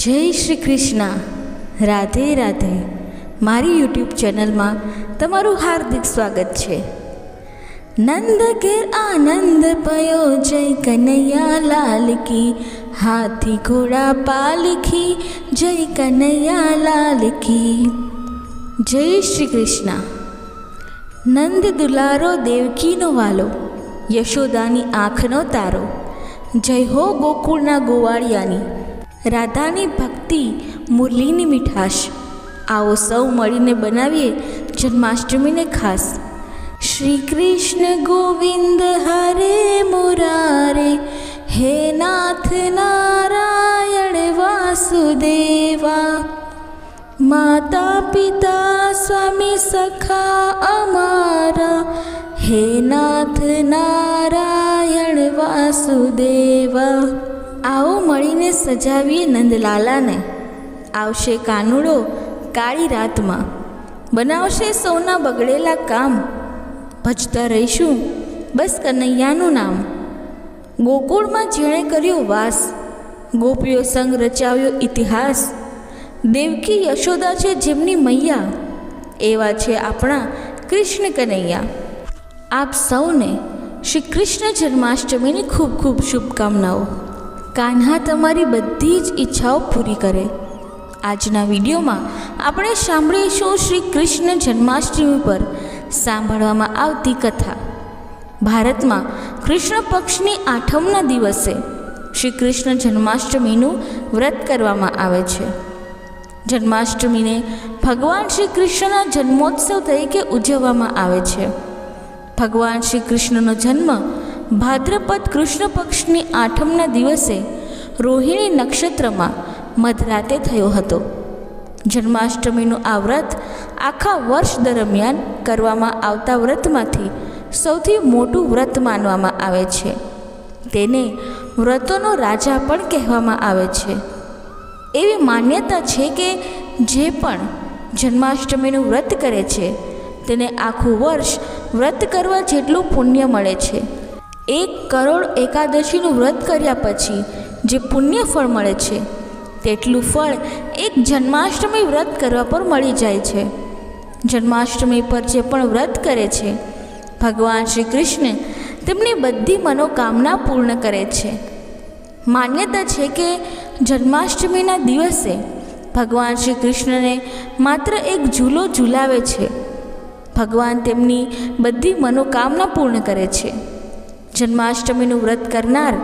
જય શ્રી કૃષ્ણ, રાધે રાધે. મારી યુટ્યુબ ચેનલમાં તમારું હાર્દિક સ્વાગત છે. નંદ ઘેર આનંદ પયો, જય કનૈયા લાલ કી. હાથી ઘોડા પાલખી, જય કનૈયા લાલ કી. જય શ્રી કૃષ્ણ. નંદ દુલારો, દેવકીનો વાલો, યશોદાની આંખનો તારો. જય હો ગોકુળના ગોવાળિયાની, રાધાની ભક્તિ, મુરલીની મીઠાશ. આવો સૌ મળીને બનાવીએ જન્માષ્ટમીને ખાસ. શ્રી કૃષ્ણ ગોવિંદ હરે મુરારે, હે નાથ નારાયણ વાસુદેવા. માતા પિતા સ્વામી સખા અમારા, હે નાથ નારાયણ વાસુદેવા. આવો મળીને સજાવીએ નંદલાલાને. આવશે કાનુડો કાળી રાતમાં, બનાવશે સૌના બગડેલા કામ. ભજતા રહીશું બસ કનૈયાનું નામ. ગોકુળમાં જેણે કર્યો વાસ, ગોપીઓ સંગ રચાવ્યો ઇતિહાસ. દેવકી યશોદા છે જેમની મૈયા, એવા છે આપણા કૃષ્ણ કનૈયા. આપ સૌને શ્રી કૃષ્ણ જન્માષ્ટમીની ખૂબ ખૂબ શુભકામનાઓ. કાન્હા તમારી બધી જ ઈચ્છાઓ પૂરી કરે. આજના વિડીયોમાં આપણે સાંભળીશું શ્રી કૃષ્ણ જન્માષ્ટમી પર સાંભળવામાં આવતી કથા. ભારતમાં કૃષ્ણ પક્ષની આઠમના દિવસે શ્રી કૃષ્ણ જન્માષ્ટમીનું વ્રત કરવામાં આવે છે. જન્માષ્ટમીને ભગવાન શ્રી કૃષ્ણના જન્મોત્સવ તરીકે ઉજવવામાં આવે છે. ભગવાન શ્રી કૃષ્ણનો જન્મ ભાદ્રપદ કૃષ્ણ પક્ષની આઠમના દિવસે રોહિણી નક્ષત્રમાં મધરાતે થયો હતો. જન્માષ્ટમીનું આ વ્રત આખા વર્ષ દરમિયાન કરવામાં આવતા વ્રતમાંથી સૌથી મોટું વ્રત માનવામાં આવે છે. તેને વ્રતોનો રાજા પણ કહેવામાં આવે છે. એવી માન્યતા છે કે જે પણ જન્માષ્ટમીનું વ્રત કરે છે તેને આખું વર્ષ વ્રત કરવા જેટલું પુણ્ય મળે છે. 1 કરોડ એકાદશીનું વ્રત કર્યા પછી જે પુણ્ય ફળ મળે છે તેટલું ફળ એક જન્માષ્ટમી વ્રત કરવા પર મળી જાય છે. જન્માષ્ટમી પર જે પણ વ્રત કરે છે ભગવાન શ્રી કૃષ્ણ તેમની બધી મનોકામના પૂર્ણ કરે છે. માન્યતા છે કે જન્માષ્ટમીના દિવસે ભગવાન શ્રી કૃષ્ણને માત્ર એક ઝૂલો ઝૂલાવે છે. ભગવાન તેમની બધી મનોકામના પૂર્ણ કરે છે. જન્માષ્ટમીનું વ્રત કરનાર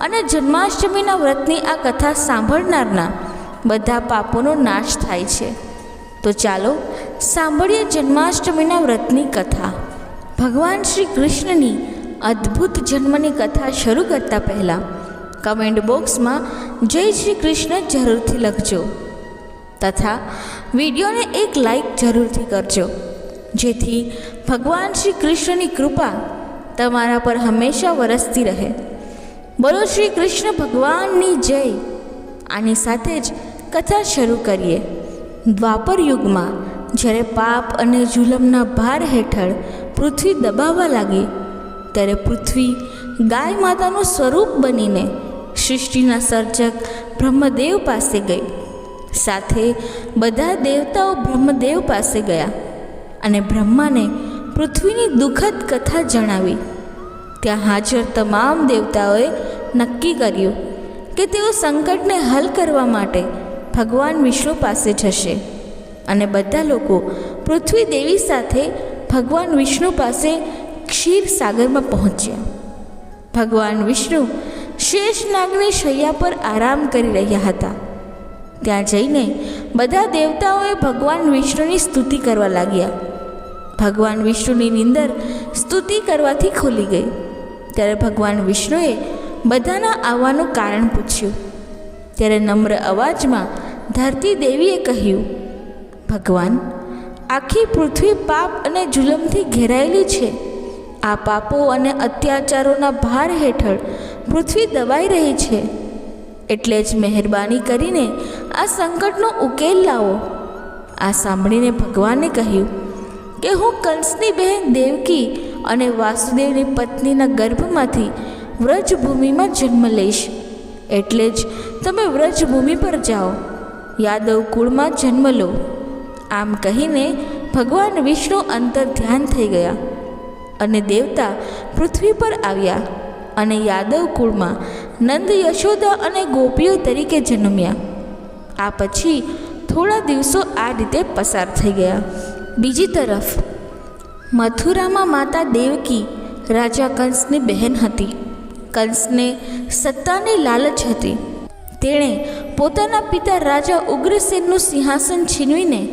અને જન્માષ્ટમીના વ્રતની આ કથા સાંભળનારના બધા પાપોનો નાશ થાય છે. તો ચાલો સાંભળીએ જન્માષ્ટમીના વ્રતની કથા. ભગવાન શ્રી કૃષ્ણની અદ્ભુત જન્મની કથા શરૂ કરતાં પહેલાં કમેન્ટ બોક્સમાં જય શ્રી કૃષ્ણ જરૂરથી લખજો તથા વિડીયોને એક લાઈક જરૂરથી કરજો, જેથી ભગવાન શ્રી કૃષ્ણની કૃપા તમારા પર હંમેશા વરસતી રહે. બોલો શ્રી કૃષ્ણ ભગવાનની જય. આની સાથે જ કથા શરૂ કરીએ. દ્વાપર યુગમાં જ્યારે પાપ અને જુલમના ભાર હેઠળ પૃથ્વી દબાવવા લાગી ત્યારે પૃથ્વી ગાય માતાનું સ્વરૂપ બનીને સૃષ્ટિના સર્જક બ્રહ્મદેવ પાસે ગઈ. સાથે બધા દેવતાઓ બ્રહ્મદેવ પાસે ગયા અને બ્રહ્માને પૃથ્વીની દુઃખદ કથા જણાવી. ત્યાં હાજર તમામ દેવતાઓએ નક્કી કર્યું કે તેઓ સંકટને હલ કરવા માટે ભગવાન વિષ્ણુ પાસે જશે અને બધા લોકો પૃથ્વી દેવી સાથે ભગવાન વિષ્ણુ પાસે ક્ષીર સાગરમાં પહોંચ્યા. ભગવાન વિષ્ણુ શેષનાગની શૈયા પર આરામ કરી રહ્યા હતા. ત્યાં જઈને બધા દેવતાઓએ ભગવાન વિષ્ણુની સ્તુતિ કરવા લાગ્યા. ભગવાન વિષ્ણુની નિંદર સ્તુતિ કરવાથી ખુલી ગઈ. ત્યારે ભગવાન વિષ્ણુએ બધાના આવવાનું કારણ પૂછ્યું. ત્યારે નમ્ર અવાજમાં ધરતી દેવીએ કહ્યું, ભગવાન, આખી પૃથ્વી પાપ અને જુલમથી ઘેરાયેલી છે. આ પાપો અને અત્યાચારોના ભાર હેઠળ પૃથ્વી દબાઈ રહી છે. એટલે જ મહેરબાની કરીને આ સંકટનો ઉકેલ લાવો. આ સાંભળીને ભગવાને કહ્યું કે હું કંસની બહેન દેવકી અને વાસુદેવની પત્નીના ગર્ભમાંથી વ્રજભૂમિમાં જન્મ લઈશ. એટલે જ તમે વ્રજભૂમિ પર જાઓ, યાદવ કુળમાં જન્મ લો. આમ કહીને ભગવાન વિષ્ણુ અંતર ધ્યાન થઈ ગયા અને દેવતા પૃથ્વી પર આવ્યા અને યાદવ કુળમાં નંદ, યશોદા અને ગોપીઓ તરીકે જન્મ્યા. આ પછી થોડા દિવસો આ રીતે પસાર થઈ ગયા. બીજી તરફ મથુરામાં માતા દેવકી રાજા કંસની બહેન હતી. કંસને સત્તાની લાલચ હતી. તેણે પોતાના પિતા રાજા ઉગ્રસેનનું સિંહાસન છીનવીને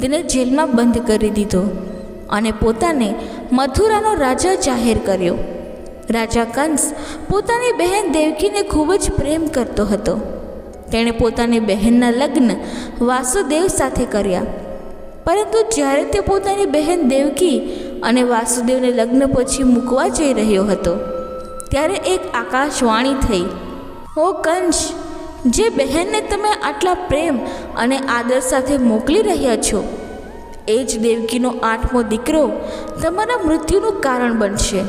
તેને જેલમાં બંધ કરી દીધો અને પોતાને મથુરાનો રાજા જાહેર કર્યો. રાજા કંસ પોતાની બહેન દેવકીને ખૂબ જ પ્રેમ કરતો હતો. તેણે પોતાની બહેનના લગ્ન વાસુદેવ સાથે કર્યા. પરંતુ જ્યારે તે પોતાની બહેન દેવકી અને વાસુદેવને લગ્ન પછી મૂકવા જઈ રહ્યો હતો, ત્યારે એક આકાશવાણી થઈ, "ઓ કંસ, જે બહેનને તમે આટલા પ્રેમ અને આદર સાથે મોકલી રહ્યા છો, એ જ દેવકીનો 8મો દીકરો તમારા મૃત્યુનું કારણ બનશે."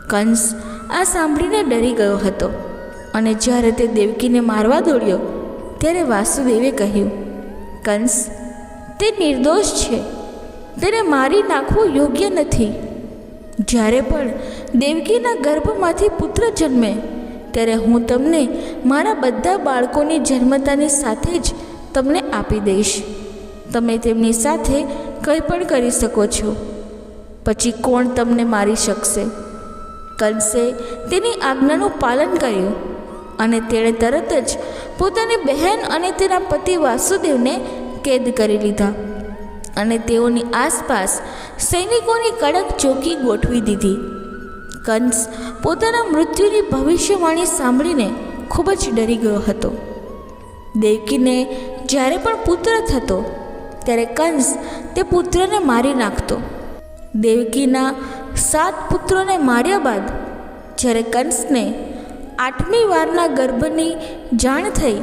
કંસ આ સાંભળીને ડરી ગયો હતો અને જ્યારે તે દેવકીને મારવા દોડ્યો ત્યારે વાસુદેવે કહ્યું, "કંસ, તે નિર્દોષ છે, તેને મારી નાખવું યોગ્ય નથી. જ્યારે પણ દેવકીના ગર્ભમાંથી પુત્ર જન્મે ત્યારે હું તમને મારા બધા બાળકોની જન્મતાની સાથે જ તમને આપી દઈશ. તમે તેમની સાથે કંઈ પણ કરી શકો છો. પછી કોણ તમને મારી શકશે?" કંસે તેની આજ્ઞાનું પાલન કર્યું અને તેણે તરત જ પોતાની બહેન અને તેના પતિ વાસુદેવને કેદ કરી લીધા અને તેઓની આસપાસ સૈનિકોની કડક ચોકી ગોઠવી દીધી. કંસ પોતાના મૃત્યુની ભવિષ્યવાણી સાંભળીને ખૂબ જ ડરી ગયો હતો. દેવકીને જ્યારે પણ પુત્ર થતો ત્યારે કંસ તે પુત્રને મારી નાખતો. દેવકીના 7 પુત્રોને માર્યા બાદ જ્યારે કંસને 8મી વારના ગર્ભની જાણ થઈ,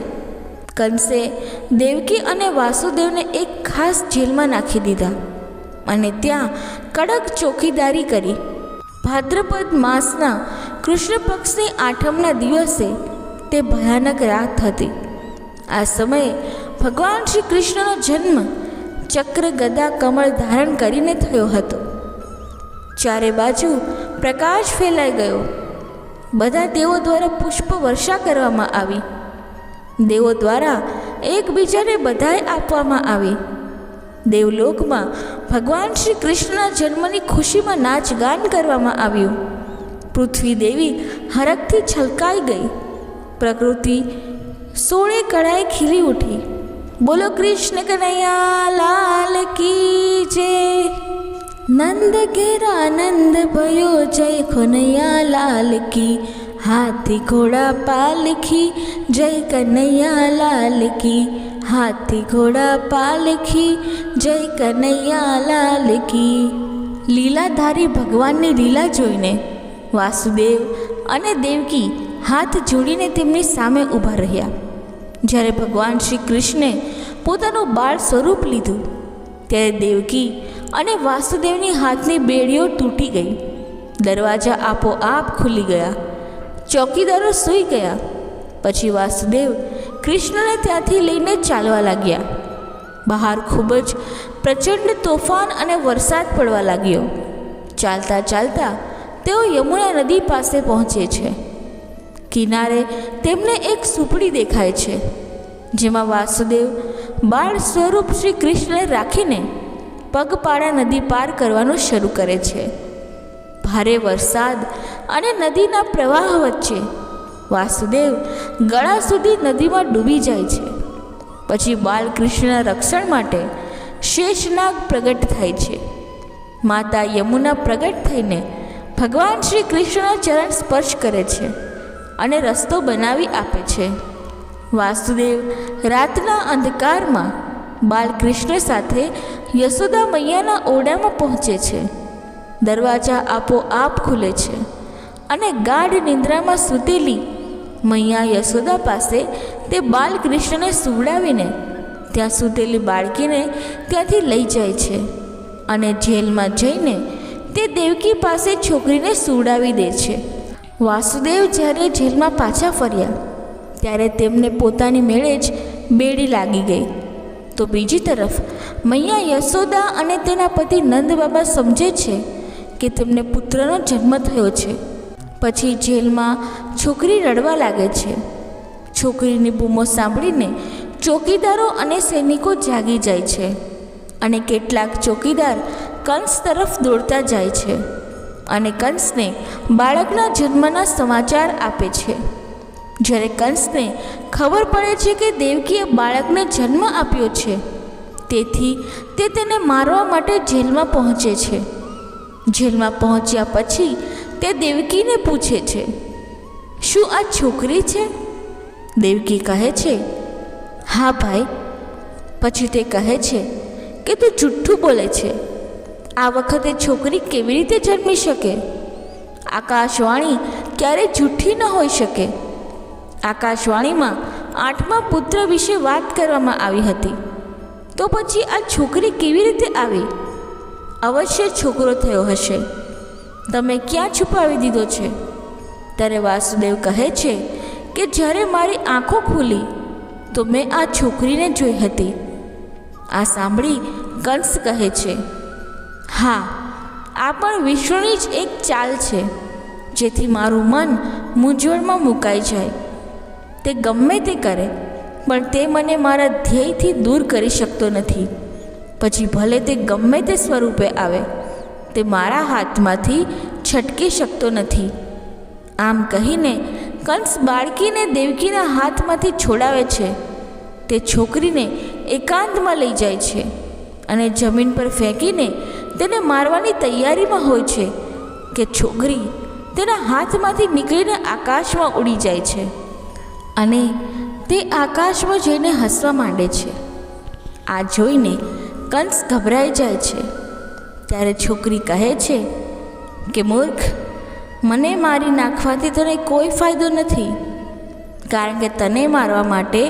કંસે દેવકી અને વાસુદેવને એક ખાસ જેલમાં નાખી દીધા અને ત્યાં કડક ચોકીદારી કરી. ભાદ્રપદ માસના કૃષ્ણ પક્ષની 8મના દિવસે તે ભયાનક રાત હતી. આ સમયે ભગવાન શ્રી કૃષ્ણનો જન્મ ચક્ર, ગદા, કમળ ધારણ કરીને થયો હતો. ચારે બાજુ પ્રકાશ ફેલાઈ ગયો. બધા દેવો દ્વારા પુષ્પ વર્ષા કરવામાં આવી. દેવો દ્વારા એકબીજાને બધાઈ આપવામાં આવી. દેવલોકમાં ભગવાન શ્રી કૃષ્ણના જન્મની ખુશીમાં નાચ ગાન કરવામાં આવ્યું. પૃથ્વી દેવી હરખથી છલકાઈ ગઈ. પ્રકૃતિ 16 કળાએ ખીલી ઉઠી. બોલો કૃષ્ણ કનૈયા લાલ કી જય. નંદ ઘેરા નંદ ભયો જય કનૈયા લાલ કી. હાથી ઘોડા પાલખી જય કનૈયા લાલ કી. હાથી ઘોડા પાલખી જય કનૈયા લાલ કી. લીલાધારી ભગવાનની લીલા જોઈને વાસુદેવ અને દેવકી હાથ જોડીને તેમની સામે ઊભા રહ્યા. જ્યારે ભગવાન શ્રી કૃષ્ણે પોતાનું બાળ સ્વરૂપ લીધું ત્યારે દેવકી અને વાસુદેવની હાથની બેડીઓ તૂટી ગઈ. દરવાજા આપોઆપ ખુલી ગયા. ચોકીદારો સૂઈ ગયા. પછી વાસુદેવ કૃષ્ણને ત્યાંથી લઈને ચાલવા લાગ્યા. બહાર ખૂબ જ પ્રચંડ તોફાન અને વરસાદ પડવા લાગ્યો. ચાલતા ચાલતા તેઓ યમુના નદી પાસે પહોંચે છે. કિનારે તેમને એક સુપડી દેખાય છે, જેમાં વાસુદેવ બાળ સ્વરૂપ શ્રી કૃષ્ણને રાખીને પગપાળા નદી પાર કરવાનું શરૂ કરે છે. ભારે વરસાદ અને નદીના પ્રવાહ વચ્ચે વાસુદેવ ગળા સુધી નદીમાં ડૂબી જાય છે. પછી બાલકૃષ્ણના રક્ષણ માટે શેષનાગ પ્રગટ થાય છે. માતા યમુના પ્રગટ થઈને ભગવાન શ્રી કૃષ્ણના ચરણ સ્પર્શ કરે છે અને રસ્તો બનાવી આપે છે. વાસુદેવ રાતના અંધકારમાં બાલકૃષ્ણ સાથે યશોદા મૈયાના ઓરડામાં પહોંચે છે. દરવાજા આપોઆપ ખુલે છે અને ગાઢ નિંદ્રામાં સૂતેલી મૈયા યશોદા પાસે તે બાલકૃષ્ણને સુવડાવીને ત્યાં સૂતેલી બાળકીને ત્યાંથી લઈ જાય છે અને જેલમાં જઈને તે દેવકી પાસે છોકરીને સુવડાવી દે છે. વાસુદેવ જ્યારે જેલમાં પાછા ફર્યા ત્યારે તેમને પોતાની મેળે જ બેડી લાગી ગઈ. તો બીજી તરફ મૈયા યશોદા અને તેના પતિ નંદ બાબા સમજે છે કે તેમને પુત્રનો જન્મ થયો છે. પછી જેલમાં છોકરી રડવા લાગે છે. છોકરીની બૂમો સાંભળીને ચોકીદારો અને સૈનિકો જાગી જાય છે અને કેટલાક ચોકીદાર કંસ તરફ દોડતા જાય છે અને કંસને બાળકના જન્મના સમાચાર આપે છે. જ્યારે કંસને ખબર પડે છે કે દેવકીએ બાળકને જન્મ આપ્યો છે, તેથી તે તેને મારવા માટે જેલમાં પહોંચે છે. જેલમાં પહોંચ્યા પછી તે દેવકીને પૂછે છે, શું આ છોકરી છે? દેવકી કહે છે, હા ભાઈ. પછી તે કહે છે કે તું જુઠ્ઠું બોલે છે. આ વખતે છોકરી કેવી રીતે જન્મી શકે? આકાશવાણી ક્યારેય જૂઠી ન હોઈ શકે. આકાશવાણીમાં 8મા પુત્ર વિશે વાત કરવામાં આવી હતી. તો પછી આ છોકરી કેવી રીતે આવી? અવશ્ય છોકરો થયો હશે. તમે ક્યાં છુપાવી દીધો છે? ત્યારે વાસુદેવ કહે છે કે જ્યારે મારી આંખો ખુલી તો મેં આ છોકરીને જોઈ હતી. આ સાંભળી કંસ કહે છે, હા, આ પણ વિષ્ણુની જ એક ચાલ છે, જેથી મારું મન મૂંઝવણમાં મુકાઈ જાય. તે ગમે તે કરે, પણ તે મને મારા ધ્યેયથી દૂર કરી શકતો નથી. પછી ભલે તે ગમે તે સ્વરૂપે આવે, તે મારા હાથમાંથી છટકી શકતો નથી. આમ કહીને કંસ બાળકીને દેવકીના હાથમાંથી છોડાવે છે. તે છોકરીને એકાંતમાં લઈ જાય છે અને જમીન પર ફેંકીને તેને મારવાની તૈયારીમાં હોય છે કે છોકરી તેના હાથમાંથી નીકળીને આકાશમાં ઉડી જાય છે અને તે આકાશમાં જઈને હસવા માંડે છે. આ જોઈને કંસ ગભરાઈ જાય છે. ત્યારે છોકરી કહે છે કે મૂર્ખ, મને મારી નાખવાથી તને કોઈ ફાયદો નથી, કારણ કે તને મારવા માટે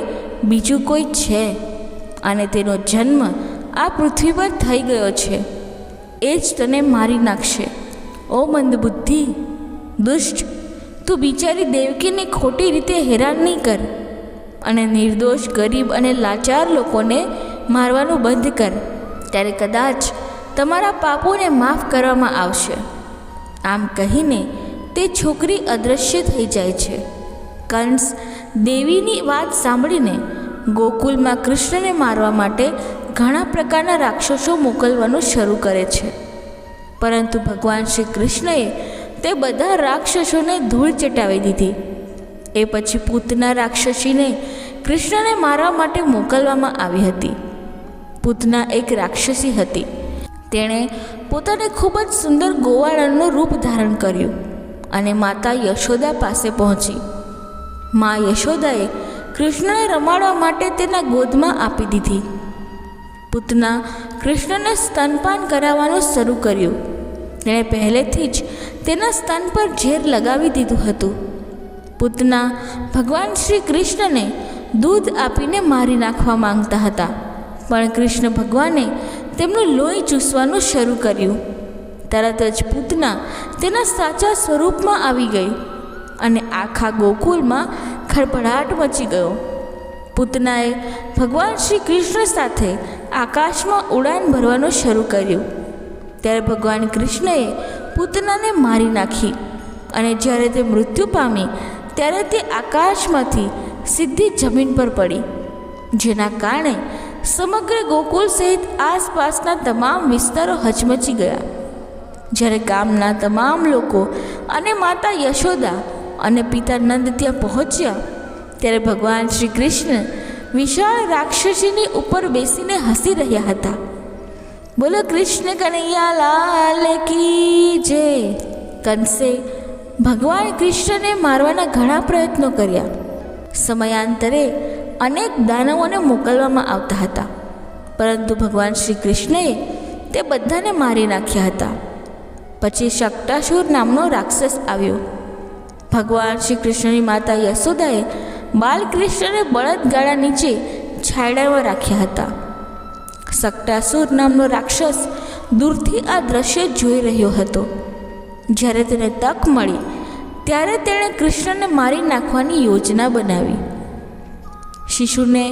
બીજું કોઈ છે અને તેનો જન્મ આ પૃથ્વી પર થઈ ગયો છે. એ જ તને મારી નાખશે. ઓ મંદબુદ્ધિ, દુષ્ટ, તું બિચારી દેવકીને ખોટી રીતે હેરાન નહીં કર અને નિર્દોષ, ગરીબ અને લાચાર લોકોને મારવાનું બંધ કર. ત્યારે કદાચ તમારા પાપોને માફ કરવામાં આવશે. આમ કહીને તે છોકરી અદૃશ્ય થઈ જાય છે. કંસ દેવીની વાત સાંભળીને ગોકુલમાં કૃષ્ણને મારવા માટે ઘણા પ્રકારના રાક્ષસો મોકલવાનું શરૂ કરે છે. પરંતુ ભગવાન શ્રી કૃષ્ણએ તે બધા રાક્ષસોને ધૂળ ચટાવી દીધી. એ પછી પૂતના રાક્ષસીને કૃષ્ણને મારવા માટે મોકલવામાં આવી હતી. પૂતના એક રાક્ષસી હતી. તેણે પોતાને ખૂબ જ સુંદર ગોવાળનનું રૂપ ધારણ કર્યું અને માતા યશોદા પાસે પહોંચી. મા યશોદાએ કૃષ્ણને રમાડવા માટે તેના ગોદમાં આપી દીધી. પૂતના કૃષ્ણને સ્તનપાન કરાવવાનું શરૂ કર્યું. તેણે પહેલેથી જ તેના સ્તન પર ઝેર લગાવી દીધું હતું. પૂતના ભગવાન શ્રી કૃષ્ણને દૂધ આપીને મારી નાખવા માંગતા હતા, પણ કૃષ્ણ ભગવાને તેમનું લોહી ચૂસવાનું શરૂ કર્યું. તરત જ પૂતના તેના સાચા સ્વરૂપમાં આવી ગઈ અને આખા ગોકુલમાં ખળભળાટ મચી ગયો. પૂતનાએ ભગવાન શ્રી કૃષ્ણ સાથે આકાશમાં ઉડાન ભરવાનું શરૂ કર્યું. ત્યારે ભગવાન કૃષ્ણએ પૂતનાને મારી નાખી અને જ્યારે તે મૃત્યુ પામી ત્યારે તે આકાશમાંથી સીધી જમીન પર પડી, જેના કારણે સમગ્ર ગોકુલ સહિત આસપાસના તમામ વિસ્તારો હચમચી ગયા. જ્યારે ગામના તમામ લોકો અને માતા યશોદા અને પિતા નંદ ત્યાં પહોંચ્યા ત્યારે ભગવાન શ્રી કૃષ્ણ વિશાળ રાક્ષસીની ઉપર બેસીને હસી રહ્યા હતા. બોલો કૃષ્ણ કનૈયા લાલ કી જય. કંસે ભગવાન કૃષ્ણને મારવાના ઘણા પ્રયત્નો કર્યા. સમયાંતરે અનેક દાનવોને મોકલવામાં આવતા હતા, પરંતુ ભગવાન શ્રી કૃષ્ણએ તે બધાને મારી નાખ્યા હતા. પછી શક્ટાસુર નામનો રાક્ષસ આવ્યો. ભગવાન શ્રી કૃષ્ણની માતા યશોદાએ બાલકૃષ્ણને બળદગાડા નીચે છાયડામાં રાખ્યા હતા. શક્ટાસુર નામનો રાક્ષસ દૂરથી આ દ્રશ્ય જોઈ રહ્યો હતો. જ્યારે તેને તક મળી ત્યારે તેણે કૃષ્ણને મારી નાખવાની યોજના બનાવી. શિશુને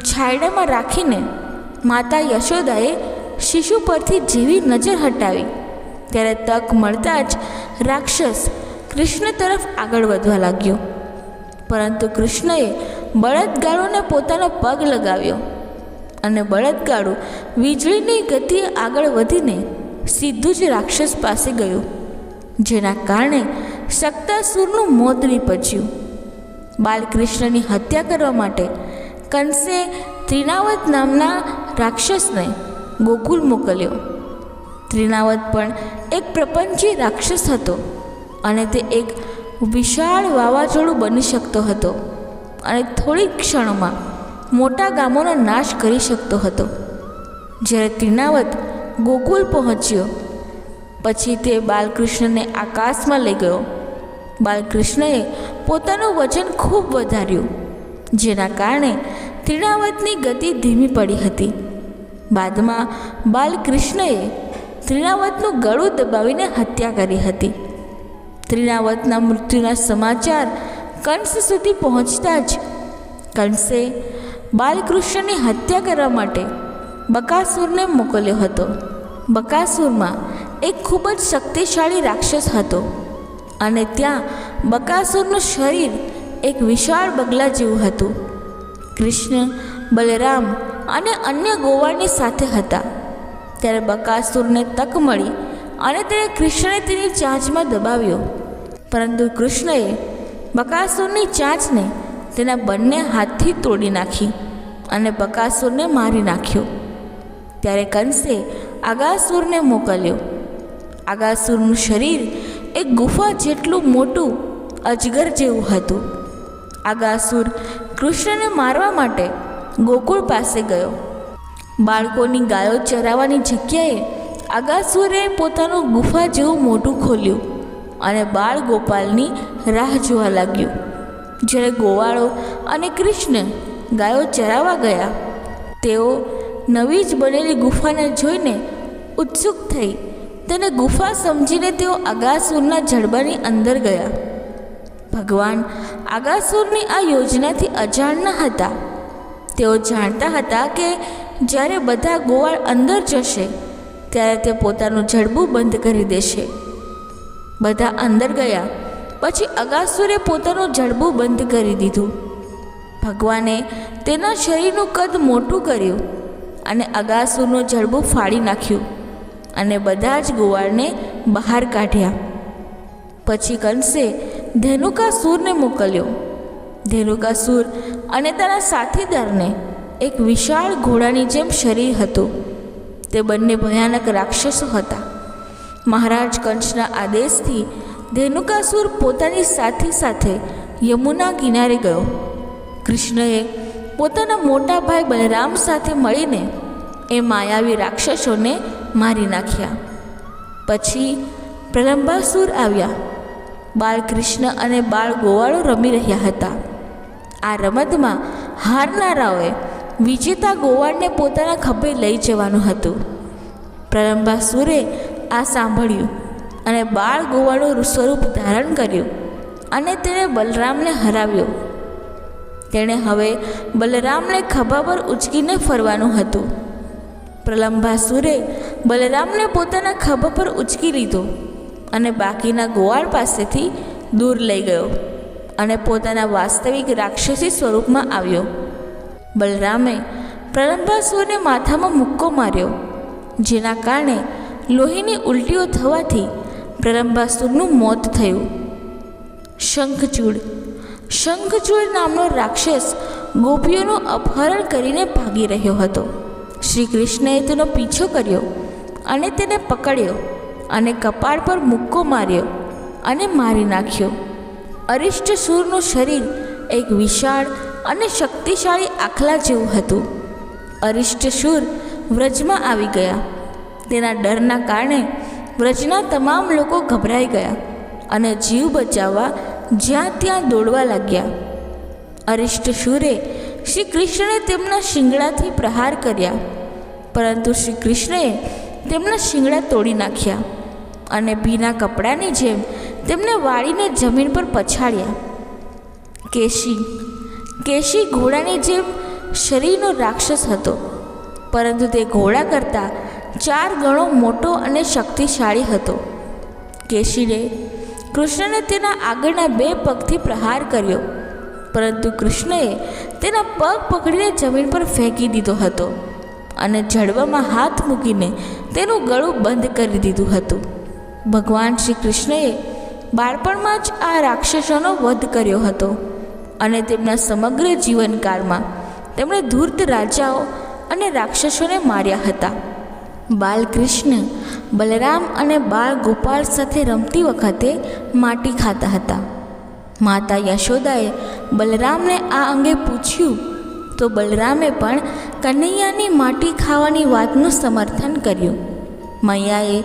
છાયડામાં રાખીને માતા યશોદાએ શિશુ પરથી જેવી નજર હટાવી ત્યારે તક મળતા જ રાક્ષસ કૃષ્ણ તરફ આગળ વધવા લાગ્યો. પરંતુ કૃષ્ણએ બળદગાડુને પોતાનો પગ લગાવ્યો અને બળદગાડું વીજળીની ગતિએ આગળ વધીને સીધું જ રાક્ષસ પાસે ગયું, જેના કારણે શક્તાસુરનું મોત નીપજ્યું. બાલકૃષ્ણની હત્યા કરવા માટે કંસે ત્રિનાવત નામના રાક્ષસને ગોકુળ મોકલ્યો. ત્રિનાવત પણ એક પ્રપંચી રાક્ષસ હતો અને તે એક વિશાળ વાવાઝોડું બની શકતો હતો અને થોડી ક્ષણોમાં મોટા ગામોનો નાશ કરી શકતો હતો. જ્યારે ત્રિનાવત ગોકુળ પહોંચ્યો પછી તે બાલકૃષ્ણને આકાશમાં લઈ ગયો. બાલકૃષ્ણએ પોતાનું વજન ખૂબ વધાર્યું, જેના કારણે ત્રિનાવતની ગતિ ધીમી પડી હતી. બાદમાં બાલકૃષ્ણએ ત્રિનાવતનું ગળું દબાવીને હત્યા કરી હતી. ત્રિનાવતના મૃત્યુના સમાચાર કંસ સુધી પહોંચતા જ કંસે બાલકૃષ્ણની હત્યા કરવા માટે બકાસુરને મોકલ્યો હતો. બકાસુરમાં એક ખૂબ જ શક્તિશાળી રાક્ષસ હતો અને ત્યાં બકાસુરનું શરીર એક વિશાળ બગલા જેવું હતું. કૃષ્ણ, બલરામ અને અન્ય ગોવાળની સાથે હતા. ત્યારે બકાસુરને તક મળી અને તેણે કૃષ્ણને તેની ચાંચમાં દબાવ્યો, પરંતુ કૃષ્ણએ બકાસુરની ચાંચને તેના બંને હાથથી તોડી નાખી અને બકાસુરને મારી નાખ્યો. ત્યારે કંસે આગાસુરને મોકલ્યો. આગાસુરનું શરીર એક ગુફા જેટલું મોટું અજગર જેવું હતું. આગાસુર કૃષ્ણને મારવા માટે ગોકુળ પાસે ગયો. બાળકોની ગાયો ચરાવવાની જગ્યાએ આગાસુરે પોતાનું ગુફા જેવું મોટું ખોલ્યું અને બાળ ગોપાલની રાહ જોવા લાગ્યું. જ્યારે ગોવાળો અને કૃષ્ણ ગાયો ચરાવવા ગયા, તેઓ નવી જ બનેલી ગુફાને જોઈને ઉત્સુક થઈ તેને ગુફા સમજીને તેઓ આગાસુરના જડબાની અંદર ગયા. ભગવાન આગાસુરની આ યોજનાથી અજાણ ન હતા. તેઓ જાણતા હતા કે જ્યારે બધા ગોવાળ અંદર જશે ત્યારે તે પોતાનું જડબું બંધ કરી દેશે. બધા અંદર ગયા પછી અગાસુરે પોતાનું જડબું બંધ કરી દીધું. ભગવાને તેના શરીરનું કદ મોટું કર્યું અને અગાસુરનું જડબું ફાડી નાખ્યું અને બધા જ ગોવાળને બહાર કાઢ્યા. પછી કંસે ધેનુકાસુરને મોકલ્યો. ધેનુકાસુર અને તેના સાથીદારને એક વિશાળ ઘોડાની જેમ શરીર હતું. તે બંને ભયાનક રાક્ષસો હતા. મહારાજ કંસના આદેશથી ધેનુકાસુર પોતાની સાથી સાથે યમુના કિનારે ગયો. કૃષ્ણએ પોતાના મોટા ભાઈ બલરામ સાથે મળીને એ માયાવી રાક્ષસોને મારી નાખ્યા. પછી પ્રલંબાસુર આવ્યા. બાળકૃષ્ણ અને બાળ ગોવાળો રમી રહ્યા હતા. આ રમતમાં હારનારાઓએ વિજેતા ગોવાળને પોતાના ખભે લઈ જવાનું હતું. પ્રલંબાસુરે આ સાંભળ્યું અને બાળ ગોવાળનું સ્વરૂપ ધારણ કર્યું અને તેણે બલરામને હરાવ્યો. તેણે હવે બલરામને ખભા પર ઉચકીને ફરવાનું હતું. પ્રલંબાસુરે બલરામને પોતાના ખભા પર ઉચકી લીધો અને બાકીના ગોવાળ પાસેથી દૂર લઈ ગયો અને પોતાના વાસ્તવિક રાક્ષસી સ્વરૂપમાં આવ્યો. બલરામે પ્રલંબાસુરને માથામાં મુક્કો માર્યો, જેના કારણે લોહીની ઉલટીઓ થવાથી પ્રલંબાસુરનું મોત થયું. શંખચૂડ નામનો રાક્ષસ ગોપીઓનું અપહરણ કરીને ભાગી રહ્યો હતો. શ્રી કૃષ્ણએ તેનો પીછો કર્યો અને તેને પકડ્યો અને કપાળ પર મુક્કો માર્યો અને મારી નાખ્યો. અરિષ્ટસુરનું શરીર એક વિશાળ અને શક્તિશાળી આખલા જેવું હતું. અરિષ્ટસુર વ્રજમાં આવી ગયા. તેના ડરના કારણે વ્રજના તમામ લોકો ગભરાઈ ગયા અને જીવ બચાવવા જ્યાં ત્યાં દોડવા લાગ્યા. અરિષ્ટસુરે શ્રી કૃષ્ણને તેમના શિંગડાથી પ્રહાર કર્યા, પરંતુ શ્રી કૃષ્ણએ તેમના શિંગડા તોડી નાખ્યા અને ભીના કપડાની જેમ તેમને વાળીને જમીન પર પછાડ્યા. કેશી ઘોડાની જેમ શરીરનો રાક્ષસ હતો, પરંતુ તે ઘોડા કરતાં 4 ગણો મોટો અને શક્તિશાળી હતો. કેશીએ કૃષ્ણને તેના આગળના 2 પગથી પ્રહાર કર્યો, પરંતુ કૃષ્ણએ તેના પગ પકડીને જમીન પર ફેંકી દીધો હતો અને જડબામાં હાથ મૂકીને તેનું ગળું બંધ કરી દીધું હતું. ભગવાન શ્રી કૃષ્ણએ બાળપણમાં જ આ રાક્ષસોનો વધ કર્યો હતો અને તેમના સમગ્ર જીવનકાળમાં તેમણે ધૂર્ત રાજાઓ અને રાક્ષસોને માર્યા હતા. બાલકૃષ્ણ બલરામ અને બાળ ગોપાલ સાથે રમતી વખતે માટી ખાતા હતા. માતા યશોદાએ બલરામને આ અંગે પૂછ્યું તો બલરામે પણ કનૈયાની માટી ખાવાની વાતનું સમર્થન કર્યું. મૈયાએ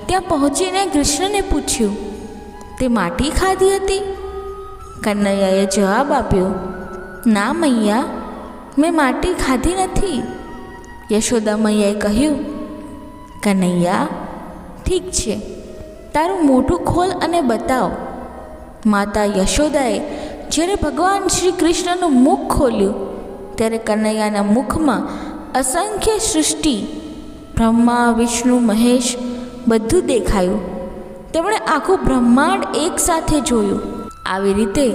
ત્યાં પહોંચીને કૃષ્ણને પૂછ્યું, તે માટી ખાધી હતી? કનૈયાએ જવાબ આપ્યો, ના મૈયા, મેં માટી ખાધી નથી. યશોદા મૈયાએ કહ્યું, કનૈયા, ઠીક છે, તારું મોઢું ખોલ અને બતાવ. માતા યશોદાએ જ્યારે ભગવાન શ્રી કૃષ્ણનું મુખ ખોલ્યું ત્યારે કનૈયાના મુખમાં અસંખ્ય સૃષ્ટિ, બ્રહ્મા, વિષ્ણુ, મહેશ બધું દેખાયું. તેમણે આખું બ્રહ્માંડ એકસાથે જોયું. આવી રીતે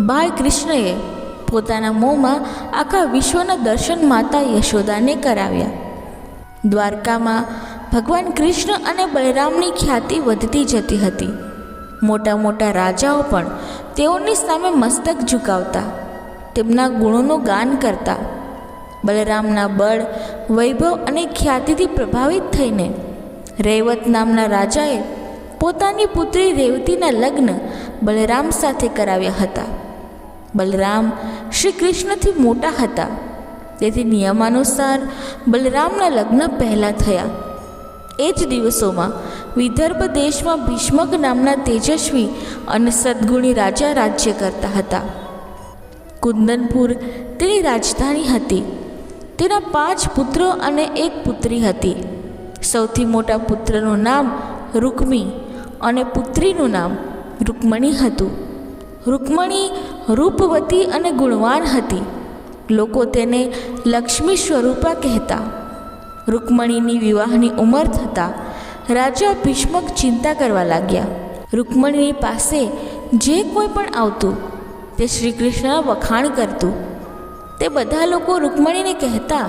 બાળકૃષ્ણએ પોતાના મોંમાં આખા વિશ્વના દર્શન માતા યશોદાને કરાવ્યા. દ્વારકામાં ભગવાન કૃષ્ણ અને બલરામની ખ્યાતિ વધતી જતી હતી. મોટા મોટા રાજાઓ પણ તેઓની સામે મસ્તક ઝુકાવતા, તેમના ગુણોનું ગાન કરતા. બલરામના બળ, વૈભવ અને ખ્યાતિથી પ્રભાવિત થઈને રૈવત નામના રાજાએ પોતાની પુત્રી રેવતીના લગ્ન બલરામ સાથે કરાવ્યા હતા. બલરામ શ્રી કૃષ્ણથી મોટા હતા, તેથી નિયમાનુસાર બલરામના લગ્ન પહેલાં થયા. એ જ દિવસોમાં વિદર્ભ દેશમાં ભીષ્મક નામના તેજસ્વી અને સદ્ગુણી રાજા રાજ્ય કરતા હતા. કુંદનપુર તેની રાજધાની હતી. તેના 5 પુત્રો અને 1 પુત્રી હતી. સૌથી મોટા પુત્રનું નામ રૂકમી અને પુત્રીનું નામ રૂકમણી હતું. રૂકમણી રૂપવતી અને ગુણવાન હતી. લોકો તેને લક્ષ્મી સ્વરૂપા કહેતા. રૂકમણીની વિવાહની ઉંમર થતાં રાજા ભીષ્મક ચિંતા કરવા લાગ્યા. રૂકમણીની પાસે જે કોઈ પણ આવતું તે શ્રી કૃષ્ણના વખાણ કરતું. તે બધા લોકો રૂકમણીને કહેતા,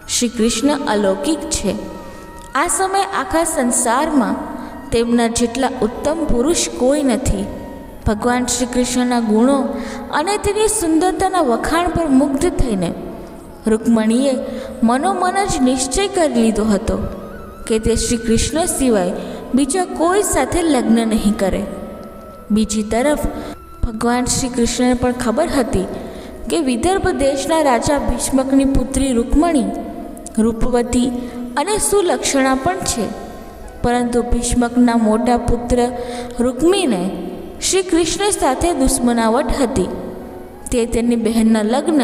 શ્રી કૃષ્ણ અલૌકિક છે. આ સમયે આખા સંસારમાં તેમના જેટલા ઉત્તમ પુરુષ કોઈ નથી. ભગવાન શ્રી કૃષ્ણના ગુણો અને તેની સુંદરતાના વખાણ પર મુગ્ધ થઈને રૂકમણીએ મનોમન જ નિશ્ચય કરી લીધો હતો કે તે શ્રી કૃષ્ણ સિવાય બીજા કોઈ સાથે લગ્ન નહીં કરે. બીજી તરફ ભગવાન શ્રી કૃષ્ણને પણ ખબર હતી કે વિદર્ભ દેશના રાજા ભીષ્મકની પુત્રી રૂકમણી રૂપવતી અને સુલક્ષણા પણ છે, પરંતુ ભીષ્મકના મોટા પુત્ર રૂકમીને શ્રી કૃષ્ણ સાથે દુશ્મનાવટ હતી. તે તેની બહેનના લગ્ન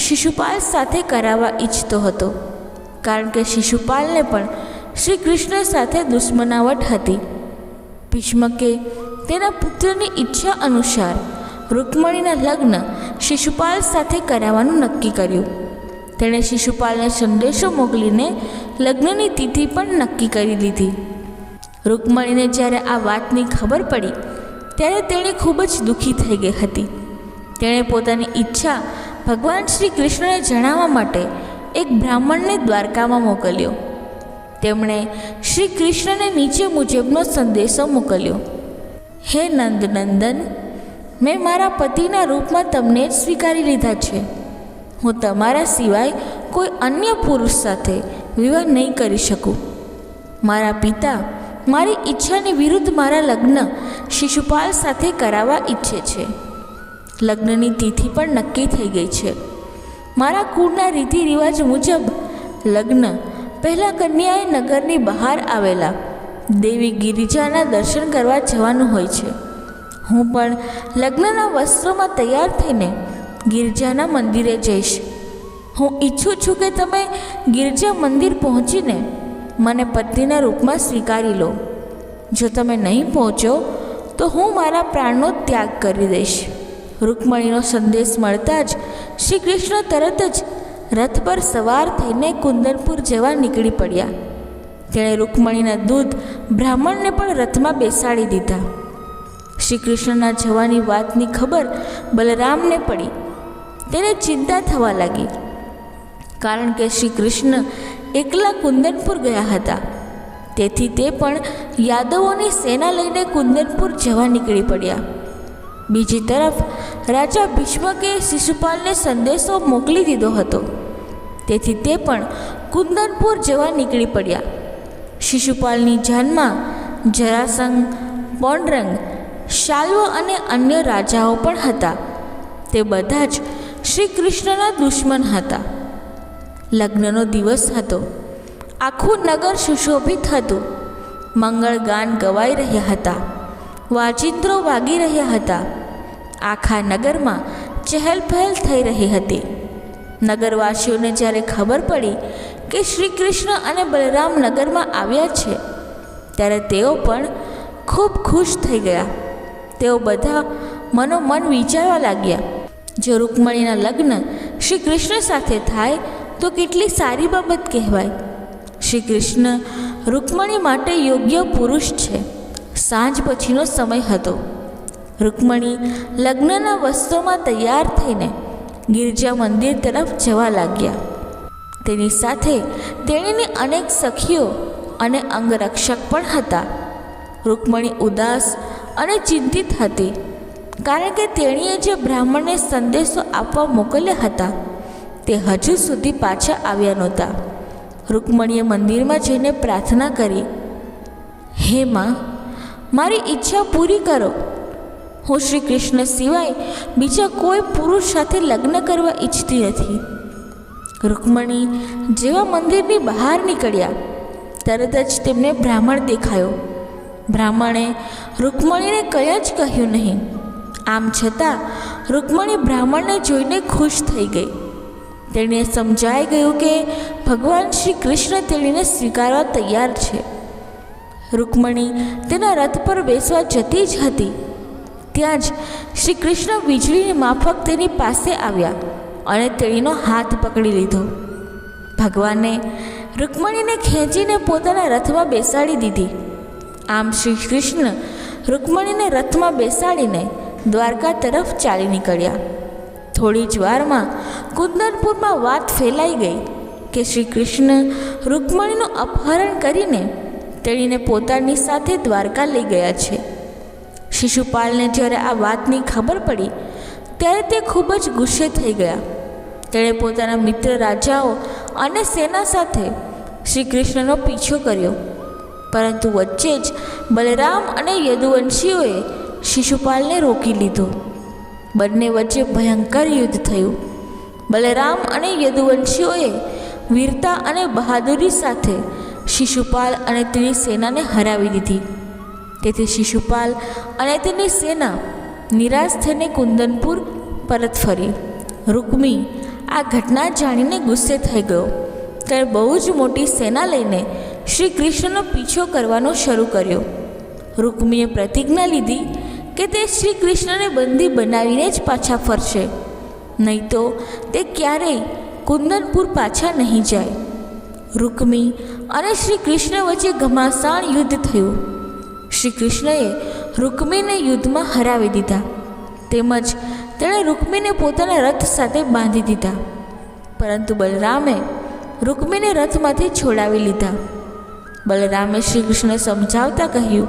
શિશુપાલ સાથે કરાવવા ઈચ્છતો હતો, કારણ કે શિશુપાલને પણ શ્રી કૃષ્ણ સાથે દુશ્મનાવટ હતી. ભીષ્મકે તેના પુત્રની ઈચ્છા અનુસાર રૂકમણીના લગ્ન શિશુપાલ સાથે કરાવવાનું નક્કી કર્યું. તેણે શિશુપાલને સંદેશો મોકલીને લગ્નની તિથિ પણ નક્કી કરી લીધી. રૂકમણીને જ્યારે આ વાતની ખબર પડી ત્યારે તેણે ખૂબ જ દુઃખી થઈ ગઈ હતી. તેણે પોતાની ઈચ્છા ભગવાન શ્રી કૃષ્ણને જણાવવા માટે એક બ્રાહ્મણને દ્વારકામાં મોકલ્યો. તેમણે શ્રી કૃષ્ણને નીચે મુજબનો સંદેશો મોકલ્યો. હે નંદનંદન, મેં મારા પતિના રૂપમાં તમને જ સ્વીકારી લીધા છે. હું તમારા સિવાય કોઈ અન્ય પુરુષ સાથે વિવાહ નહીં કરી શકું. મારા પિતા મારી ઈચ્છાની વિરુદ્ધ મારા લગ્ન શિશુપાલ સાથે કરાવવા ઈચ્છે છે. લગ્નની તિથિ પણ નક્કી થઈ ગઈ છે. મારા કુળના રીતિ રિવાજ મુજબ લગ્ન પહેલાં કન્યાએ નગરની બહાર આવેલા દેવી ગિરિજાના દર્શન કરવા જવાનું હોય છે. હું પણ લગ્નના વસ્ત્રોમાં તૈયાર થઈને ગિરજાના મંદિરે જઈશ. હું ઈચ્છું છું કે તમે ગિરજા મંદિર પહોંચીને મને પત્નીના રૂપમાં સ્વીકારી લો. જો તમે નહીં પહોંચો તો હું મારા પ્રાણનો ત્યાગ કરી દઈશ. રૂકમણીનો સંદેશ મળતા જ શ્રી કૃષ્ણ તરત જ રથ પર સવાર થઈને કુંદનપુર જવા નીકળી પડ્યા. તેણે રૂકમણીના દૂત બ્રાહ્મણને પણ રથમાં બેસાડી દીધા. શ્રી કૃષ્ણના જવાની વાતની ખબર બલરામને પડી. તેને ચિંતા થવા લાગી, કારણ કે શ્રી કૃષ્ણ એકલા કુંદનપુર ગયા હતા. તેથી તે પણ યાદવોની સેના લઈને કુંદનપુર જવા નીકળી પડ્યા. બીજી તરફ રાજા ભીષ્મકે શિશુપાલને સંદેશો મોકલી દીધો હતો. તેથી તે પણ કુંદનપુર જવા નીકળી પડ્યા. શિશુપાલની જાનમાં જરાસંઘ, પૌંડ્રંગ, શાલ્વ અને અન્ય રાજાઓ પણ હતા. તે બધા જ શ્રી કૃષ્ણના દુશ્મન હતા. લગ્નનો દિવસ હતો. આખું નગર સુશોભિત હતું. મંગળ ગાન ગવાઈ રહ્યા હતા. વાજિંત્રો વાગી રહ્યા હતા. આખા નગરમાં ચહેલપહેલ થઈ રહી હતી. નગરવાસીઓને જ્યારે ખબર પડી કે શ્રી કૃષ્ણ અને બલરામ નગરમાં આવ્યા છે, ત્યારે તેઓ પણ ખૂબ ખુશ થઈ ગયા. તેઓ બધા મનોમન વિચારવા લાગ્યા, જો રૂકમણીના લગ્ન શ્રી કૃષ્ણ સાથે થાય તો કેટલી સારી બાબત કહેવાય. શ્રી કૃષ્ણ રૂકમણી માટે યોગ્ય પુરુષ છે. સાંજ પછીનો સમય હતો. રૂકમણી લગ્નના વસ્ત્રોમાં તૈયાર થઈને ગિરજા મંદિર તરફ જવા લાગ્યા. તેની સાથે તેણીની અનેક સખીઓ અને અંગરક્ષક પણ હતા. રૂકમણી ઉદાસ અને ચિંતિત હતી, કારણ કે તેણીએ જે બ્રાહ્મણને સંદેશો આપવા મોકલ્યા હતા તે હજુ સુધી પાછા આવ્યા નહોતા. રૂકમણીએ મંદિરમાં જઈને પ્રાર્થના કરી, હે માં, મારી ઈચ્છા પૂરી કરો. હું શ્રી કૃષ્ણ સિવાય બીજા કોઈ પુરુષ સાથે લગ્ન કરવા ઈચ્છતી નથી. રૂકમણી જેવા મંદિરની બહાર નીકળ્યા, તરત જ તેમને બ્રાહ્મણ દેખાયો. બ્રાહ્મણે રૂકમણીને કંઈ જ કહ્યું નહીં. આમ છતાં રૂકમણી બ્રાહ્મણને જોઈને ખુશ થઈ ગઈ. તેણે સમજાઈ ગયું કે ભગવાન શ્રી કૃષ્ણ તેણીને સ્વીકારવા તૈયાર છે. રૂકમણી તેના રથ પર બેસવા જતી જ હતી, ત્યાં જ શ્રી કૃષ્ણ વીજળીની માફક તેની પાસે આવ્યા અને તેણીનો હાથ પકડી લીધો. ભગવાને રૂકમણીને ખેંચીને પોતાના રથમાં બેસાડી દીધી. આમ શ્રી કૃષ્ણ રૂકમણીને રથમાં બેસાડીને દ્વારકા તરફ ચાલી નીકળ્યા. થોડી જ વારમાં કુંદનપુરમાં વાત ફેલાઈ ગઈ કે શ્રી કૃષ્ણ રૂકમણીનું અપહરણ કરીને તેણીને પોતાની સાથે દ્વારકા લઈ ગયા છે. શિશુપાલને જ્યારે આ વાતની ખબર પડી ત્યારે તે ખૂબ જ ગુસ્સે થઈ ગયા. તેણે પોતાના મિત્ર રાજાઓ અને સેના સાથે શ્રી કૃષ્ણનો પીછો કર્યો, પરંતુ વચ્ચે જ બલરામ અને યદુવંશીઓએ શિશુપાલને રોકી લીધો. બંને વચ્ચે ભયંકર યુદ્ધ થયું. બલરામ અને યદુવંશીઓએ વીરતા અને બહાદુરી સાથે શિશુપાલ અને તેની સેનાને હરાવી દીધી. તેથી શિશુપાલ અને તેની સેના નિરાશ થઈને કુંદનપુર પરત ફરી. રૂકમી આ ઘટના જાણીને ગુસ્સે થઈ ગયો. તેણે બહુ જ મોટી સેના લઈને શ્રી કૃષ્ણનો પીછો કરવાનો શરૂ કર્યો. રૂકમીએ પ્રતિજ્ઞા લીધી કે તે શ્રી કૃષ્ણને બંદી બનાવીને જ પાછા ફરશે, નહીં તો તે ક્યારેય કુંદનપુર પાછા નહીં જાય. રૂકમી અને શ્રી કૃષ્ણ વચ્ચે ઘમાસાણ યુદ્ધ થયું. શ્રી કૃષ્ણએ રૂકમીને યુદ્ધમાં હરાવી દીધા, તેમજ તેણે રૂકમીને પોતાના રથ સાથે બાંધી દીધા. પરંતુ બલરામે રૂકમીને રથમાંથી છોડાવી લીધા. બલરામે શ્રી કૃષ્ણને સમજાવતા કહ્યું,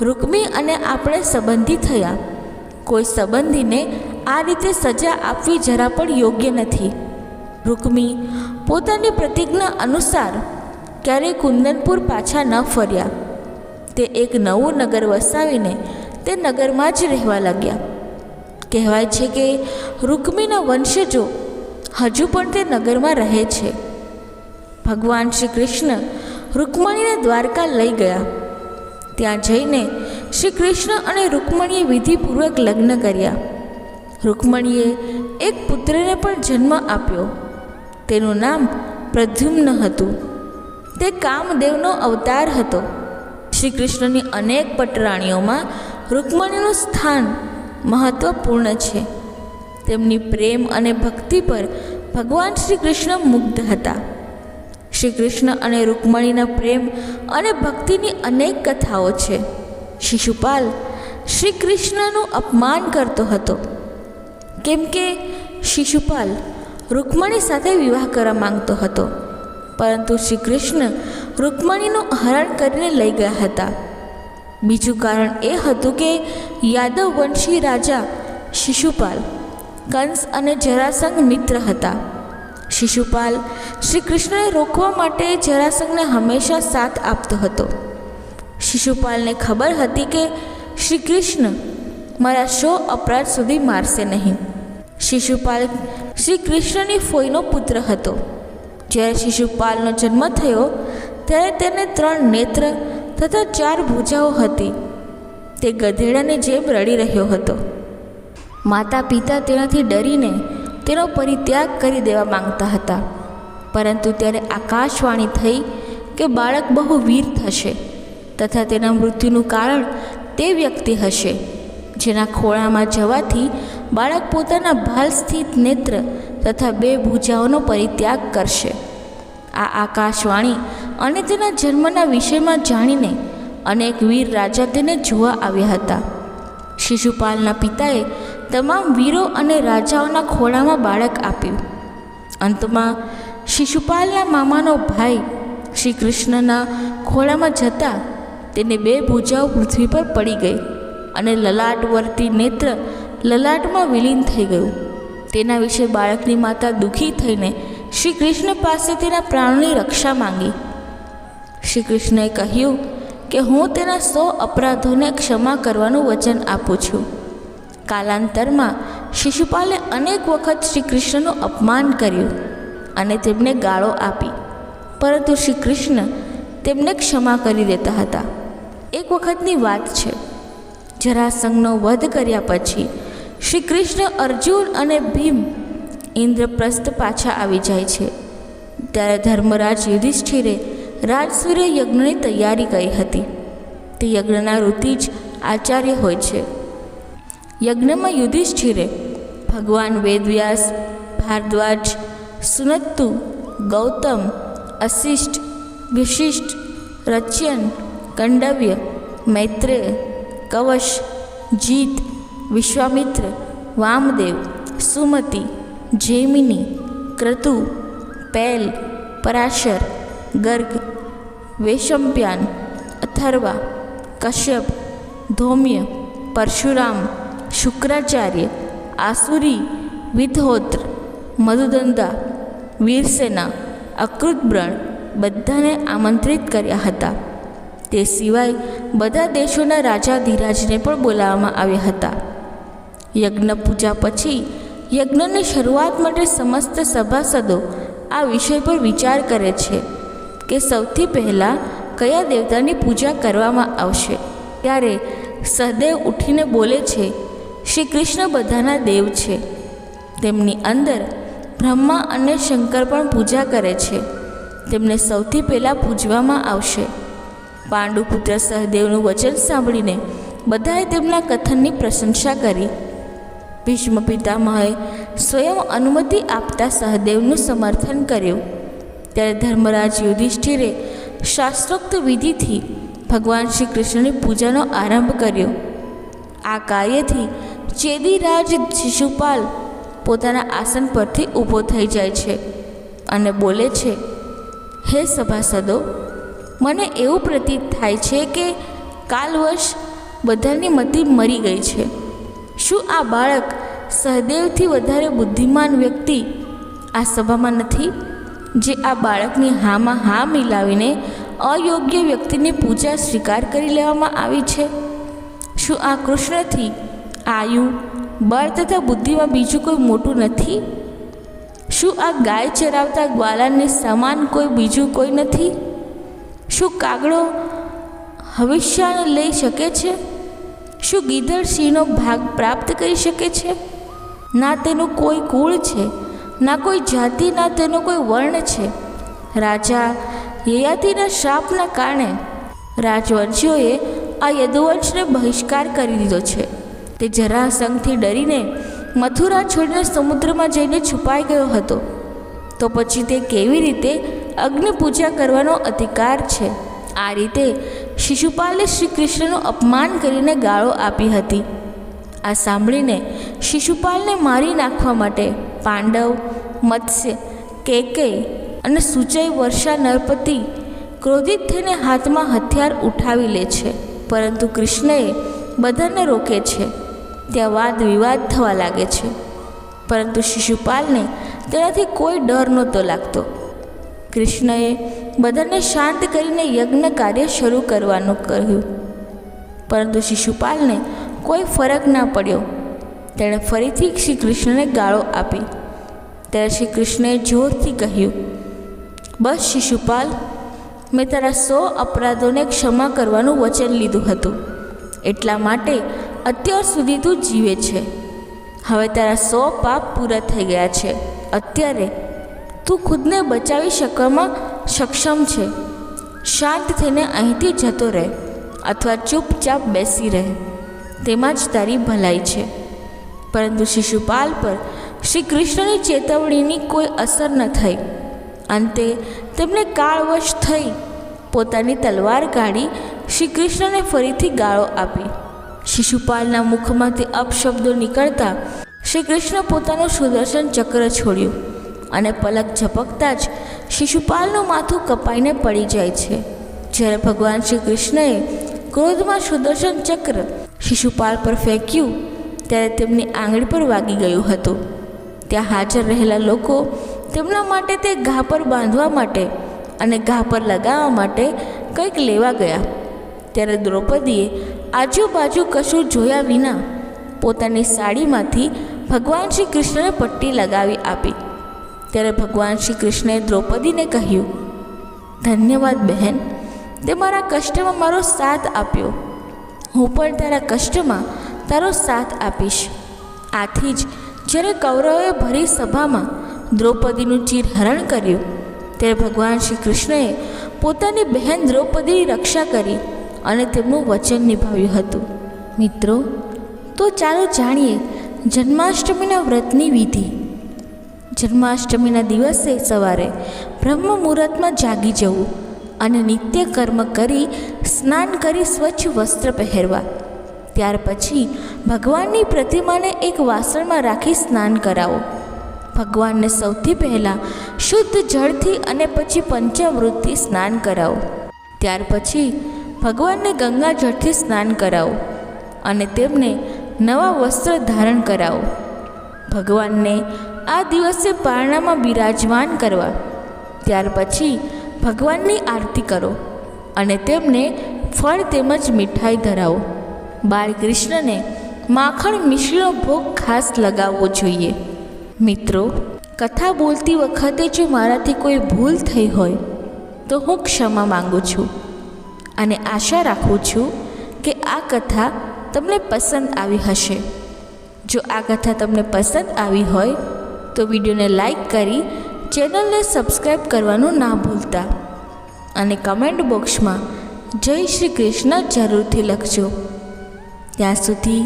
રૂકમી અને આપણે સંબંધી થયા. કોઈ સંબંધીને આ રીતે સજા આપવી જરા પણ યોગ્ય નથી. રૂકમી પોતાની પ્રતિજ્ઞા અનુસાર ક્યારેય કુંદનપુર પાછા ન ફર્યા. તે એક નવું નગર વસાવીને તે નગરમાં જ રહેવા લાગ્યા. કહેવાય છે કે રૂકમીના વંશજો હજુ પણ તે નગરમાં રહે છે. ભગવાન શ્રી કૃષ્ણ રૂકમણીને દ્વારકા લઈ ગયા. ત્યાં જઈને શ્રી કૃષ્ણ અને રૂકમણીએ વિધિપૂર્વક લગ્ન કર્યા. રૂકમણીએ એક પુત્રને પણ જન્મ આપ્યો. તેનું નામ પ્રદ્યુમ્ન હતું. તે કામદેવનો અવતાર હતો. શ્રી કૃષ્ણની અનેક પટરાણીઓમાં રૂકમણીનું સ્થાન મહત્વપૂર્ણ છે. તેમની પ્રેમ અને ભક્તિ પર ભગવાન શ્રી કૃષ્ણ મુગ્ધ હતા. શ્રી કૃષ્ણ અને રૂકમણીના પ્રેમ અને ભક્તિની અનેક કથાઓ છે. શિશુપાલ શ્રી કૃષ્ણનું અપમાન કરતો હતો, કેમ કે શિશુપાલ રૂકમણી સાથે વિવાહ કરવા માંગતો હતો, પરંતુ શ્રી કૃષ્ણ રૂકમણીનું હરણ કરીને લઈ ગયા હતા. બીજું કારણ એ હતું કે યાદવ વંશી રાજા શિશુપાલ કંસ અને જરાસંઘ મિત્ર હતા. શિશુપાલ શ્રી કૃષ્ણને રોકવા માટે જરાસંઘને હંમેશા સાથ આપતો હતો. શિશુપાલને ખબર હતી કે શ્રી કૃષ્ણ મારા 100 અપરાધ સુધી મારશે નહીં. શિશુપાલ શ્રી કૃષ્ણની ફોઈનો પુત્ર હતો. જ્યારે શિશુપાલનો જન્મ થયો ત્યારે તેને 3 નેત્ર તથા 4 ભુજાઓ હતી. તે ગધેડાની જેમ રડી રહ્યો હતો. માતા પિતા તેનાથી ડરીને તેનો પરિત્યાગ કરી દેવા માંગતા હતા, પરંતુ ત્યારે આકાશવાણી થઈ કે બાળક બહુ વીર થશે તથા તેના મૃત્યુનું કારણ તે વ્યક્તિ હશે જેના ખોળામાં જવાથી બાળક પોતાના ભાલ સ્થિત નેત્ર તથા 2 ભુજાઓનો પરિત્યાગ કરશે. આ આકાશવાણી અને તેના જન્મના વિષયમાં જાણીને અનેક વીર રાજા તેને જોવા આવ્યા હતા. શિશુપાલના પિતાએ તમામ વીરો અને રાજાઓના ખોળામાં બાળક આપ્યું. અંતમાં શિશુપાલના મામાનો ભાઈ શ્રી કૃષ્ણના ખોળામાં જતાં તેને 2 ભુજાઓ પૃથ્વી પર પડી ગઈ અને લલાટવર્તી નેત્ર લલાટમાં વિલીન થઈ ગયું. તેના વિશે બાળકની માતા દુઃખી થઈને શ્રી કૃષ્ણ પાસે તેના પ્રાણોની રક્ષા માંગી. શ્રી કૃષ્ણએ કહ્યું કે હું તેના 100 અપરાધોને ક્ષમા કરવાનું વચન આપું છું. કાલાંતરમાં શિશુપાલે અનેક વખત શ્રી કૃષ્ણનું અપમાન કર્યું અને તેમને ગાળો આપી, પરંતુ શ્રી કૃષ્ણ તેમને ક્ષમા કરી દેતા હતા. એક વખતની વાત છે, જરાસંઘનો વધ કર્યા પછી શ્રી કૃષ્ણ, અર્જુન અને ભીમ ઇન્દ્રપ્રસ્થ પાછા આવી જાય છે. ત્યારે ધર્મરાજ યુધિષ્ઠિરે રાજસૂર્ય યજ્ઞની તૈયારી કરી હતી. તે યજ્ઞના ઋષિ જ આચાર્ય હોય છે. યજ્ઞમાં યુધિષ્ઠિરે ભગવાન વેદવ્યાસ, ભારદ્વાજ, સુનત્તુ, ગૌતમ, અશિષ્ટ, વિશિષ્ટ, રચ્યન, કંડવ્ય, મૈત્રેય, કવશ, જીત, વિશ્વામિત્ર, વામદેવ, સુમતિ, જૈમિની, ક્રતુ, પેલ, પરાશર, ગર્ગ, વૈશંપ્યાન, અથર્વા, કશ્યપ, ધૌમ્ય, પરશુરામ, શુક્રાચાર્ય, આસુરી, વિદ્હોત્ર, મધુદંતા, વીરસેના, અકૃતબ્રણ બધાને આમંત્રિત કર્યા હતા. તે સિવાય બધા દેશોના રાજાધિરાજને પણ બોલાવવામાં આવ્યા હતા. યજ્ઞ પૂજા પછી યજ્ઞની શરૂઆત માટે સમસ્ત સભાસદો આ વિષય પર વિચાર કરે છે કે સૌથી પહેલાં કયા દેવતાની પૂજા કરવામાં આવશે. ત્યારે સહદેવ ઉઠીને બોલે છે, શ્રી કૃષ્ણ બધાના દેવ છે. તેમની અંદર બ્રહ્મા અને શંકર પણ પૂજા કરે છે. તેમને સૌથી પહેલાં પૂજવામાં આવશે. પાંડુપુત્ર સહદેવનું વચન સાંભળીને બધાએ તેમના કથનની પ્રશંસા કરી. ભીષ્મ પિતામહે સ્વયં અનુમતિ આપતા સહદેવનું સમર્થન કર્યું. ત્યારે ધર્મરાજ યુધિષ્ઠિરે શાસ્ત્રોક્ત વિધિથી ભગવાન શ્રી કૃષ્ણની પૂજાનો આરંભ કર્યો. આ કાર્યથી ચેદીરાજ શિશુપાલ પોતાના આસન પરથી ઊભો થઈ જાય છે અને બોલે છે, હે સભાસદો, મને એવું પ્રતીત થાય છે કે કાલવશ બધાની મતિ મરી ગઈ છે. શું આ બાળક સહદેવથી વધારે બુદ્ધિમાન વ્યક્તિ આ સભામાં નથી, જે આ બાળકની હામાં હા મિલાવીને અયોગ્ય વ્યક્તિની પૂજા સ્વીકાર કરી લેવામાં આવી છે? શું આ કૃષ્ણથી આયુ, બળ તથા બુદ્ધિમાં બીજું કોઈ મોટું નથી? શું આ ગાય ચરાવતા ગ્વાલાને સમાન કોઈ બીજું કોઈ નથી? શું કાગડો હવિષ્યાને લઈ શકે છે? શું ગીધડ સિંહનો ભાગ પ્રાપ્ત કરી શકે છે? ના તેનું કોઈ કુળ છે, ના કોઈ જાતિ, ના તેનો કોઈ વર્ણ છે. રાજા યયાતિના શ્રાપના કારણે રાજવંશીઓએ આ યદુવંશને બહિષ્કાર કરી દીધો છે. તે જરાસંઘથી ડરીને મથુરા છોડીને સમુદ્રમાં જઈને છુપાઈ ગયો હતો. તો પછી તે કેવી રીતે અગ્નિ પૂજા કરવાનો અધિકાર છે? આ રીતે શિશુપાલે શ્રી કૃષ્ણનું અપમાન કરીને ગાળો આપી હતી. આ સાંભળીને શિશુપાલને મારી નાખવા માટે પાંડવ, મત્સ્ય, કેકેય અને સુચય વર્ષા નરપતિ ક્રોધિત થઈને હાથમાં હથિયાર ઉઠાવી લે છે. પરંતુ કૃષ્ણએ બધાને રોકે છે. ત્યાં વાદ વિવાદ થવા લાગે છે. પરંતુ શિશુપાલને તેનાથી કોઈ ડર નહોતો લાગતો. કૃષ્ણએ બધાને શાંત કરીને યજ્ઞ કાર્ય શરૂ કરવાનું કહ્યું. પરંતુ શિશુપાલને કોઈ ફરક ના પડ્યો. તેણે ફરીથી શ્રી કૃષ્ણને ગાળો આપી. ત્યારે શ્રી કૃષ્ણએ જોરથી કહ્યું, બસ શિશુપાલ, મેં તારા 100 અપરાધોને ક્ષમા કરવાનું વચન લીધું હતું. એટલા માટે અત્યાર સુધી તું જીવે છે. હવે તારા 100 પાપ પૂરા થઈ ગયા છે. અત્યારે તું ખુદને બચાવી શકવામાં સક્ષમ છે. શાંત થઈને અહીંથી જતો રહે અથવા ચૂપચાપ બેસી રહે, તેમાં જ તારી ભલાઈ છે. પરંતુ શિશુપાલ પર શ્રી કૃષ્ણની ચેતવણીની કોઈ અસર ન થઈ. અંતે તેમને કાળવશ થઈ પોતાની તલવાર કાઢી શ્રી કૃષ્ણને ફરીથી ગાળો આપી. શિશુપાલના મુખમાંથી અપશબ્દો નીકળતા શ્રી કૃષ્ણ પોતાનું સુદર્શન ચક્ર છોડ્યું અને પલક ઝપકતા જ શિશુપાલનું માથું કપાઈને પડી જાય છે. જ્યારે ભગવાન શ્રી કૃષ્ણએ ક્રોધમાં સુદર્શન ચક્ર શિશુપાલ પર ફેંક્યું ત્યારે તેમની આંગળી પર વાગી ગયું હતું. ત્યાં હાજર રહેલા લોકો તેમના માટે તે ઘા પર બાંધવા માટે અને ઘા પર લગાવવા માટે કંઈક લેવા ગયા. ત્યારે દ્રૌપદીએ આજુબાજુ કશું જોયા વિના પોતાની સાડીમાંથી ભગવાન શ્રી કૃષ્ણને પટ્ટી લગાવી આપી. ત્યારે ભગવાન શ્રી કૃષ્ણએ દ્રૌપદીને કહ્યું, ધન્યવાદ બહેન, તે મારા કષ્ટમાં મારો સાથ આપ્યો. હું પણ તારા કષ્ટમાં તારો સાથ આપીશ. આથી જ જ્યારે કૌરવોએ ભરી સભામાં દ્રૌપદીનું ચીરહરણ કર્યું ત્યારે ભગવાન શ્રી કૃષ્ણએ પોતાની બહેન દ્રૌપદીની રક્ષા કરી અને તેમનું વચન નિભાવ્યું હતું. મિત્રો, તો ચાલો જાણીએ જન્માષ્ટમીના વ્રતની વિધિ. જન્માષ્ટમીના દિવસે સવારે બ્રહ્મ મુહૂર્તમાં જાગી જવું અને નિત્ય કર્મ કરી સ્નાન કરી સ્વચ્છ વસ્ત્ર પહેરવા. ત્યાર પછી ભગવાનની પ્રતિમાને એક વાસણમાં રાખી સ્નાન કરાવો. ભગવાનને સૌથી પહેલાં શુદ્ધ જળથી અને પછી પંચામૃતથી સ્નાન કરાવો. ત્યાર પછી ભગવાનને ગંગાજળથી સ્નાન કરાવો અને તેમને નવા વસ્ત્ર ધારણ કરાવો. ભગવાનને આ દિવસે પારણામાં બિરાજમાન કરવા. ત્યાર પછી ભગવાનની આરતી કરો અને તેમને ફળ તેમજ મીઠાઈ ધરાવો. બાળકૃષ્ણને માખણ મિશ્રીનો ભોગ ખાસ લગાવવો જોઈએ. મિત્રો, કથા બોલતી વખતે જો મારાથી કોઈ ભૂલ થઈ હોય તો હું ક્ષમા માગું છું અને આશા રાખું છું કે આ કથા તમને પસંદ આવી હશે. જો આ કથા તમને પસંદ આવી હોય તો વિડીયોને લાઈક કરી ચેનલને સબસ્ક્રાઈબ કરવાનું ના ભૂલતા અને કમેન્ટ બોક્સમાં જય શ્રી કૃષ્ણ જરૂરથી લખજો. ત્યાં સુધી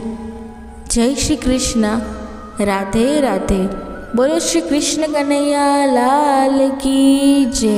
જય શ્રી કૃષ્ણ. રાધે રાધે. બોલો શ્રી કૃષ્ણ કનૈયા લાલ કી જય.